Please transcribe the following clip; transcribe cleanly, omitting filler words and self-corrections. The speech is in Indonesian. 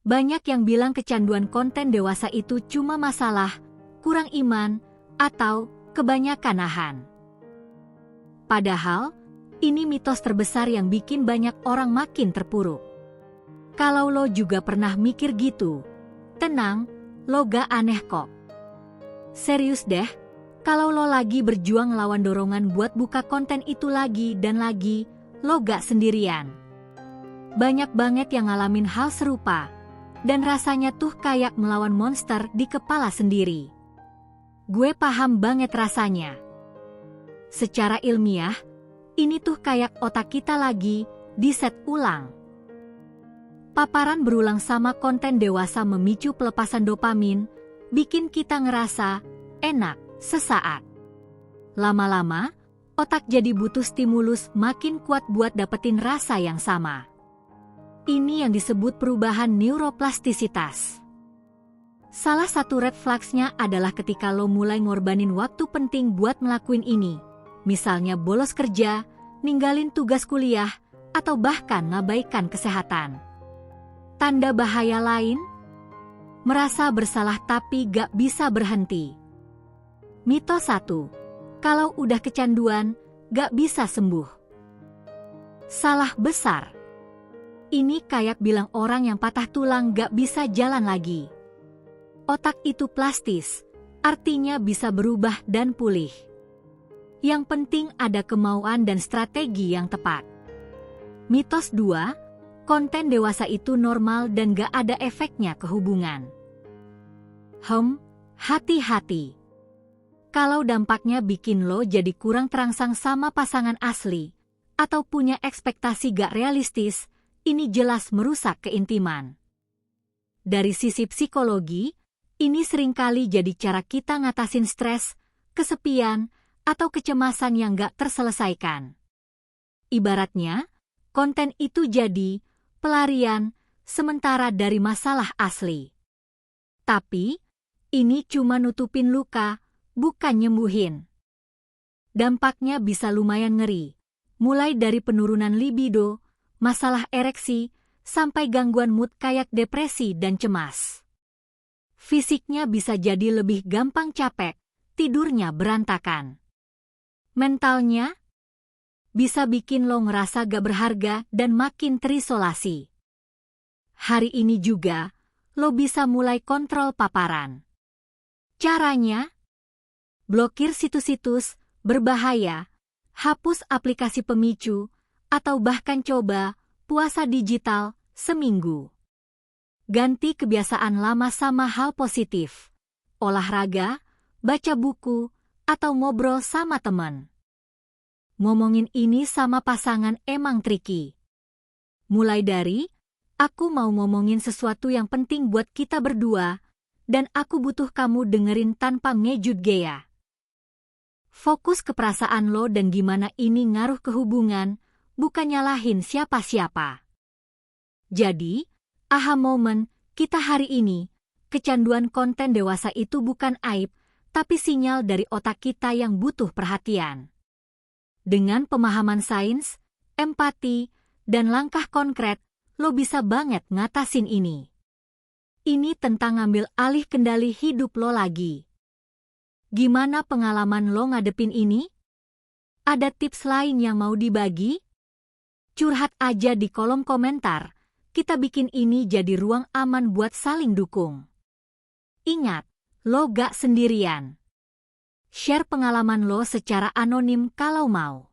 Banyak yang bilang kecanduan konten dewasa itu cuma masalah kurang iman atau kebanyakan nahan. Padahal, ini mitos terbesar yang bikin banyak orang makin terpuruk. Kalau lo juga pernah mikir gitu, tenang, lo gak aneh kok. Serius deh, kalau lo lagi berjuang lawan dorongan buat buka konten itu lagi dan lagi, lo gak sendirian. Banyak banget yang ngalamin hal serupa, dan rasanya tuh kayak melawan monster di kepala sendiri. Gue paham banget rasanya. Secara ilmiah, ini tuh kayak otak kita lagi di-set ulang. Paparan berulang sama konten dewasa memicu pelepasan dopamin, bikin kita ngerasa enak sesaat. Lama-lama, otak jadi butuh stimulus makin kuat buat dapetin rasa yang sama. Ini yang disebut perubahan neuroplastisitas. Salah satu red flags-nya adalah ketika lo mulai ngorbanin waktu penting buat ngelakuin ini. Misalnya bolos kerja, ninggalin tugas kuliah, atau bahkan ngabaikan kesehatan. Tanda bahaya lain? Merasa bersalah tapi gak bisa berhenti. Mitos 1. Kalau udah kecanduan, gak bisa sembuh. Salah besar. Ini kayak bilang orang yang patah tulang gak bisa jalan lagi. Otak itu plastis, artinya bisa berubah dan pulih. Yang penting ada kemauan dan strategi yang tepat. Mitos 2, konten dewasa itu normal dan gak ada efeknya ke hubungan. Hati-hati. Kalau dampaknya bikin lo jadi kurang terangsang sama pasangan asli, atau punya ekspektasi gak realistis, ini jelas merusak keintiman. Dari sisi psikologi, ini seringkali jadi cara kita ngatasin stres, kesepian, atau kecemasan yang gak terselesaikan. Ibaratnya, konten itu jadi pelarian sementara dari masalah asli. Tapi, ini cuma nutupin luka, bukan nyembuhin. Dampaknya bisa lumayan ngeri, mulai dari penurunan libido, masalah ereksi, sampai gangguan mood kayak depresi dan cemas. Fisiknya bisa jadi lebih gampang capek, tidurnya berantakan. Mentalnya bisa bikin lo ngerasa gak berharga dan makin terisolasi. Hari ini juga, lo bisa mulai kontrol paparan. Caranya? Blokir situs-situs berbahaya, hapus aplikasi pemicu, atau bahkan coba puasa digital seminggu. Ganti kebiasaan lama sama hal positif. Olahraga, baca buku, atau ngobrol sama teman. Ngomongin ini sama pasangan emang tricky. Mulai dari, aku mau ngomongin sesuatu yang penting buat kita berdua, dan aku butuh kamu dengerin tanpa ngejut gaya. Fokus ke perasaan lo dan gimana ini ngaruh ke hubungan, bukan nyalahin siapa-siapa. Jadi, aha moment kita hari ini, kecanduan konten dewasa itu bukan aib, tapi sinyal dari otak kita yang butuh perhatian. Dengan pemahaman sains, empati, dan langkah konkret, lo bisa banget ngatasin ini. Ini tentang ngambil alih kendali hidup lo lagi. Gimana pengalaman lo ngadepin ini? Ada tips lain yang mau dibagi? Curhat aja di kolom komentar, kita bikin ini jadi ruang aman buat saling dukung. Ingat, lo gak sendirian. Share pengalaman lo secara anonim kalau mau.